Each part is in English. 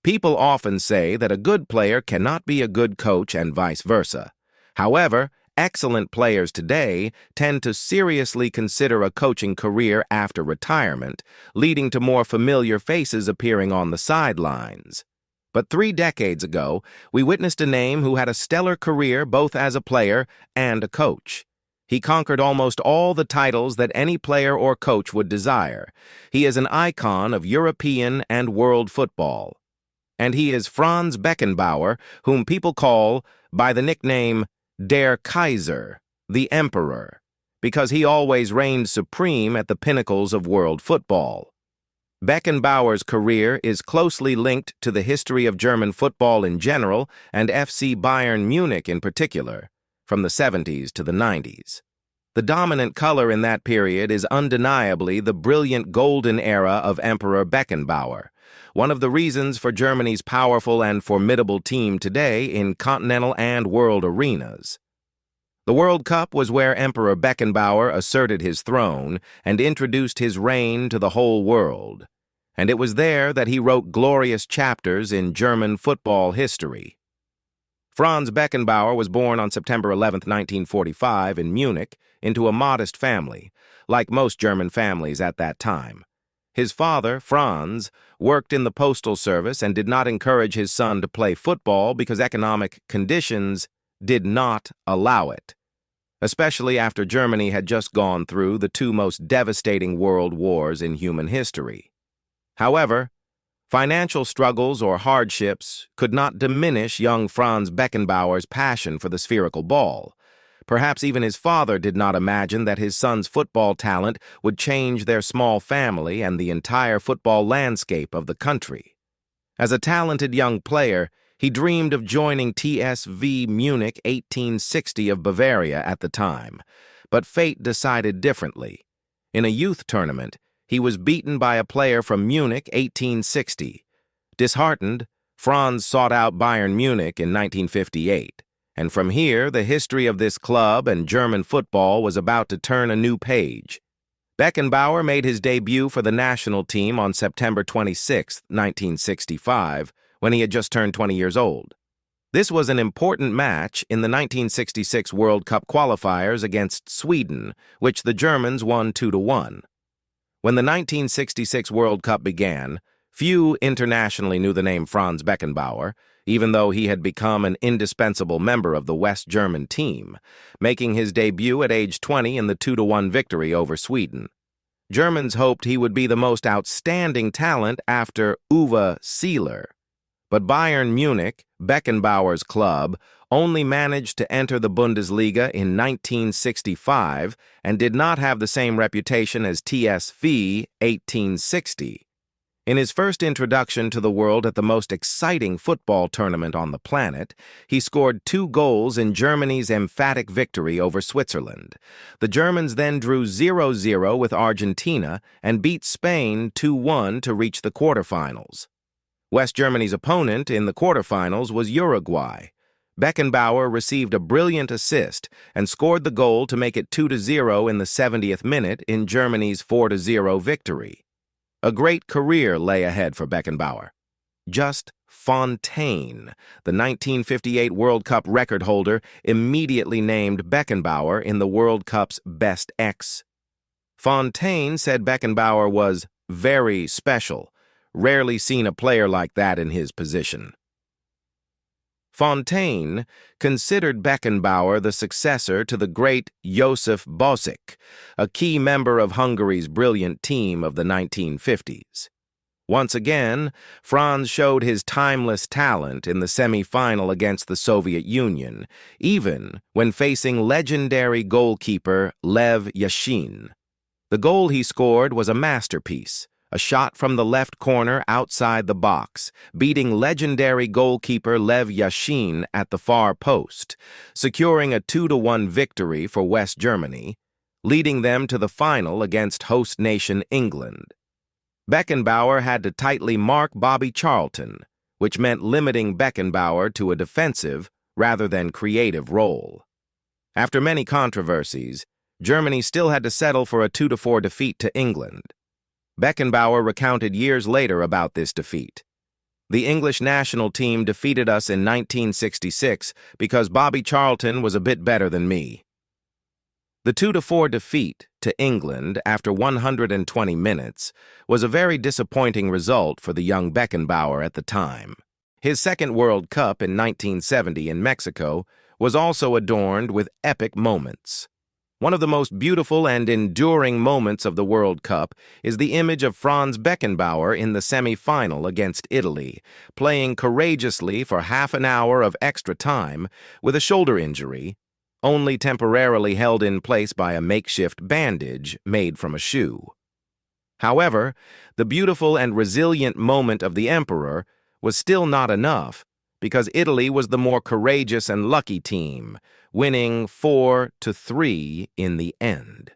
People often say that a good player cannot be a good coach and vice versa. However, excellent players today tend to seriously consider a coaching career after retirement, leading to more familiar faces appearing on the sidelines. But 3 decades ago, we witnessed a name who had a stellar career both as a player and a coach. He conquered almost all the titles that any player or coach would desire. He is an icon of European and world football. And he is Franz Beckenbauer, whom people call by the nickname Der Kaiser, the Emperor, because he always reigned supreme at the pinnacles of world football. Beckenbauer's career is closely linked to the history of German football in general and FC Bayern Munich in particular, from the 70s to the 90s. The dominant color in that period is undeniably the brilliant golden era of Emperor Beckenbauer, one of the reasons for Germany's powerful and formidable team today in continental and world arenas. The World Cup was where Emperor Beckenbauer asserted his throne and introduced his reign to the whole world, and it was there that he wrote glorious chapters in German football history. Franz Beckenbauer was born on September 11, 1945, in Munich, into a modest family, like most German families at that time. His father, Franz, worked in the postal service and did not encourage his son to play football because economic conditions did not allow it, especially after Germany had just gone through the 2 most devastating world wars in human history. However, financial struggles or hardships could not diminish young Franz Beckenbauer's passion for the spherical ball. Perhaps even his father did not imagine that his son's football talent would change their small family and the entire football landscape of the country. As a talented young player, he dreamed of joining TSV Munich 1860 of Bavaria at the time, but fate decided differently. In a youth tournament, he was beaten by a player from Munich 1860. Disheartened, Franz sought out Bayern Munich in 1958, and from here the history of this club and German football was about to turn a new page. Beckenbauer made his debut for the national team on September 26, 1965, when he had just turned 20 years old. This was an important match in the 1966 World Cup qualifiers against Sweden, which the Germans won 2-1. When the 1966 World Cup began, few internationally knew the name Franz Beckenbauer, even though he had become an indispensable member of the West German team, making his debut at age 20 in the 2-1 victory over Sweden. Germans hoped he would be the most outstanding talent after Uwe Seeler. But Bayern Munich, Beckenbauer's club, only managed to enter the Bundesliga in 1965 and did not have the same reputation as TSV 1860. In his first introduction to the world at the most exciting football tournament on the planet, he scored 2 goals in Germany's emphatic victory over Switzerland. The Germans then drew 0-0 with Argentina and beat Spain 2-1 to reach the quarterfinals. West Germany's opponent in the quarterfinals was Uruguay. Beckenbauer received a brilliant assist and scored the goal to make it 2-0 in the 70th minute in Germany's 4-0 victory. A great career lay ahead for Beckenbauer. Just Fontaine, the 1958 World Cup record holder, immediately named Beckenbauer in the World Cup's Best X. Fontaine said Beckenbauer was very special, rarely seen a player like that in his position. Fontaine considered Beckenbauer the successor to the great Josef Borsig, a key member of Hungary's brilliant team of the 1950s. Once again, Franz showed his timeless talent in the semi-final against the Soviet Union, even when facing legendary goalkeeper Lev Yashin. The goal he scored was a masterpiece, a shot from the left corner outside the box, beating legendary goalkeeper Lev Yashin at the far post, securing a 2-1 victory for West Germany, leading them to the final against host nation England. Beckenbauer had to tightly mark Bobby Charlton, which meant limiting Beckenbauer to a defensive rather than creative role. After many controversies, Germany still had to settle for a 2-4 defeat to England. Beckenbauer recounted years later about this defeat. The English national team defeated us in 1966 because Bobby Charlton was a bit better than me. The 2-4 defeat to England after 120 minutes was a very disappointing result for the young Beckenbauer at the time. His second World Cup in 1970 in Mexico was also adorned with epic moments. One of the most beautiful and enduring moments of the World Cup is the image of Franz Beckenbauer in the semi-final against Italy, playing courageously for half an hour of extra time with a shoulder injury, only temporarily held in place by a makeshift bandage made from a shoe. However, the beautiful and resilient moment of the Emperor was still not enough, because Italy was the more courageous and lucky team, winning 4-3 in the end.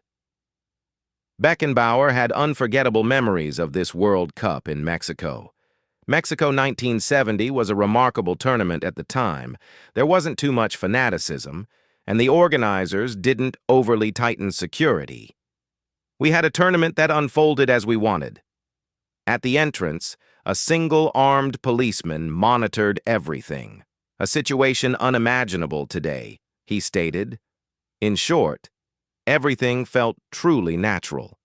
Beckenbauer had unforgettable memories of this World Cup in Mexico. Mexico 1970 was a remarkable tournament at the time. There wasn't too much fanaticism, and the organizers didn't overly tighten security. We had a tournament that unfolded as we wanted. At the entrance, a single armed policeman monitored everything, a situation unimaginable today, he stated. In short, everything felt truly natural.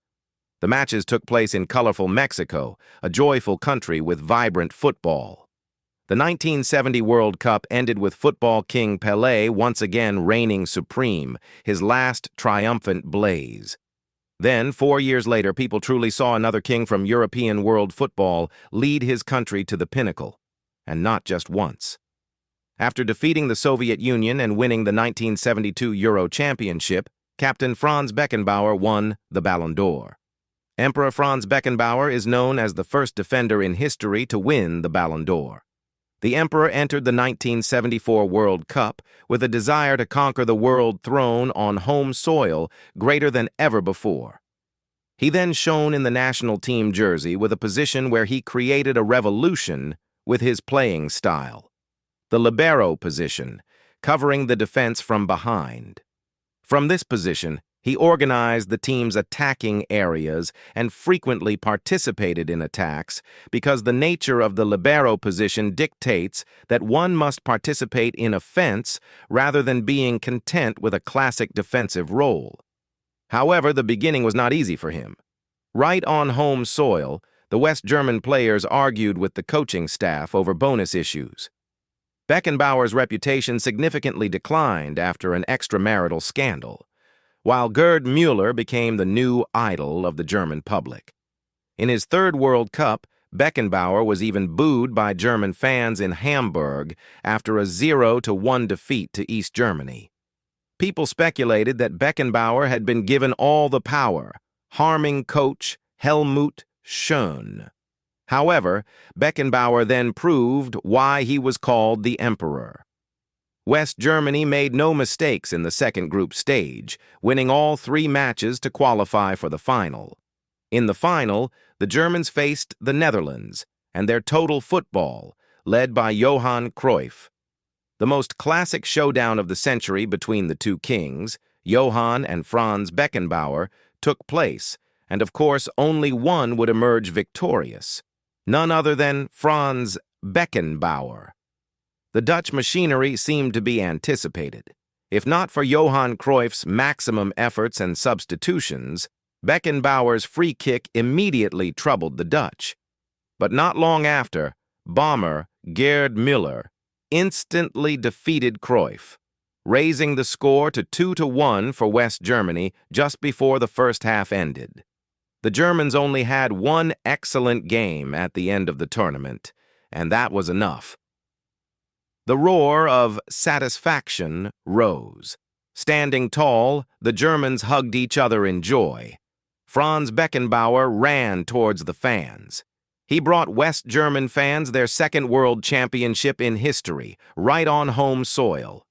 The matches took place in colorful Mexico, a joyful country with vibrant football. The 1970 World Cup ended with football king Pelé once again reigning supreme, his last triumphant blaze. Then, 4 years later, people truly saw another king from European world football lead his country to the pinnacle, and not just once. After defeating the Soviet Union and winning the 1972 Euro Championship, Captain Franz Beckenbauer won the Ballon d'Or. Emperor Franz Beckenbauer is known as the first defender in history to win the Ballon d'Or. The Emperor entered the 1974 World Cup with a desire to conquer the world throne on home soil greater than ever before. He then shone in the national team jersey with a position where he created a revolution with his playing style. The libero position, covering the defense from behind. From this position, he organized the team's attacking areas and frequently participated in attacks because the nature of the libero position dictates that one must participate in offense rather than being content with a classic defensive role. However, the beginning was not easy for him. Right on home soil, the West German players argued with the coaching staff over bonus issues. Beckenbauer's reputation significantly declined after an extramarital scandal, while Gerd Müller became the new idol of the German public. In his third World Cup, Beckenbauer was even booed by German fans in Hamburg after a 0-1 defeat to East Germany. People speculated that Beckenbauer had been given all the power, harming coach Helmut Schön. However, Beckenbauer then proved why he was called the Emperor. West Germany made no mistakes in the second group stage, winning all 3 matches to qualify for the final. In the final, the Germans faced the Netherlands and their total football, led by Johan Cruyff. The most classic showdown of the century between the two kings, Johann and Franz Beckenbauer, took place, and of course only one would emerge victorious. None other than Franz Beckenbauer. The Dutch machinery seemed to be anticipated. If not for Johan Cruyff's maximum efforts and substitutions, Beckenbauer's free kick immediately troubled the Dutch. But not long after, bomber Gerd Müller instantly defeated Cruyff, raising the score to 2-1 for West Germany just before the first half ended. The Germans only had one excellent game at the end of the tournament, and that was enough. The roar of satisfaction rose. Standing tall, the Germans hugged each other in joy. Franz Beckenbauer ran towards the fans. He brought West German fans their second world championship in history, right on home soil.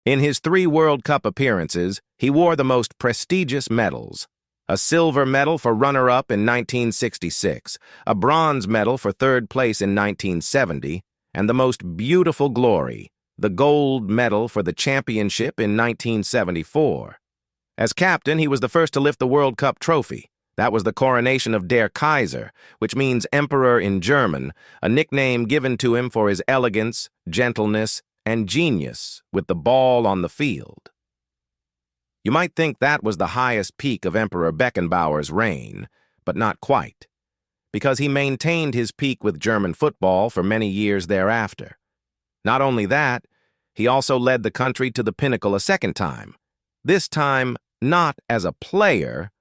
In his 3 World Cup appearances, he wore the most prestigious medals: a silver medal for runner-up in 1966, a bronze medal for third place in 1970, and the most beautiful glory, the gold medal for the championship in 1974. As captain, he was the first to lift the World Cup trophy, That was the coronation of Der Kaiser, which means emperor in German, a nickname given to him for his elegance, gentleness, and genius with the ball on the field. You might think that was the highest peak of Emperor Beckenbauer's reign, but not quite, because he maintained his peak with German football for many years thereafter. Not only that, he also led the country to the pinnacle a second time, this time not as a player,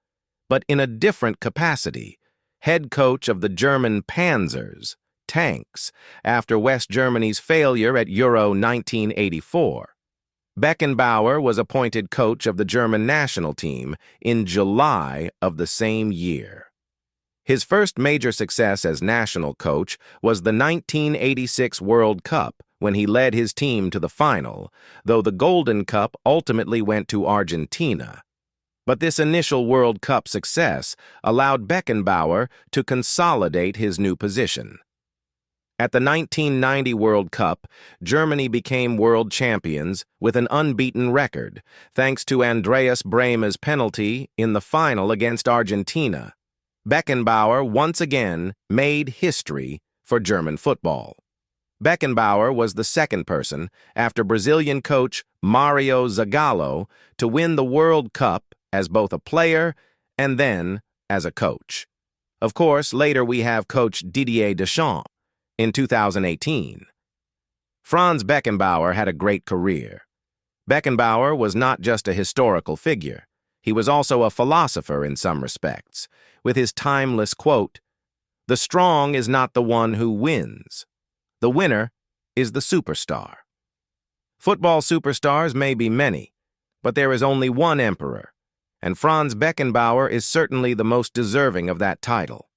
but in a different capacity, head coach of the German Panzers, tanks, after West Germany's failure at Euro 1984. Beckenbauer was appointed coach of the German national team in July of the same year. His first major success as national coach was the 1986 World Cup, when he led his team to the final, though the Golden Cup ultimately went to Argentina. But this initial World Cup success allowed Beckenbauer to consolidate his new position. At the 1990 World Cup, Germany became world champions with an unbeaten record, thanks to Andreas Brehme's penalty in the final against Argentina. Beckenbauer once again made history for German football. Beckenbauer was the second person, after Brazilian coach Mario Zagallo, to win the World Cup as both a player and then as a coach. Of course, later we have coach Didier Deschamps in 2018. Franz Beckenbauer had a great career. Beckenbauer was not just a historical figure. He was also a philosopher in some respects, with his timeless quote, "The strong is not the one who wins. The winner is the superstar." Football superstars may be many, but there is only one emperor, and Franz Beckenbauer is certainly the most deserving of that title.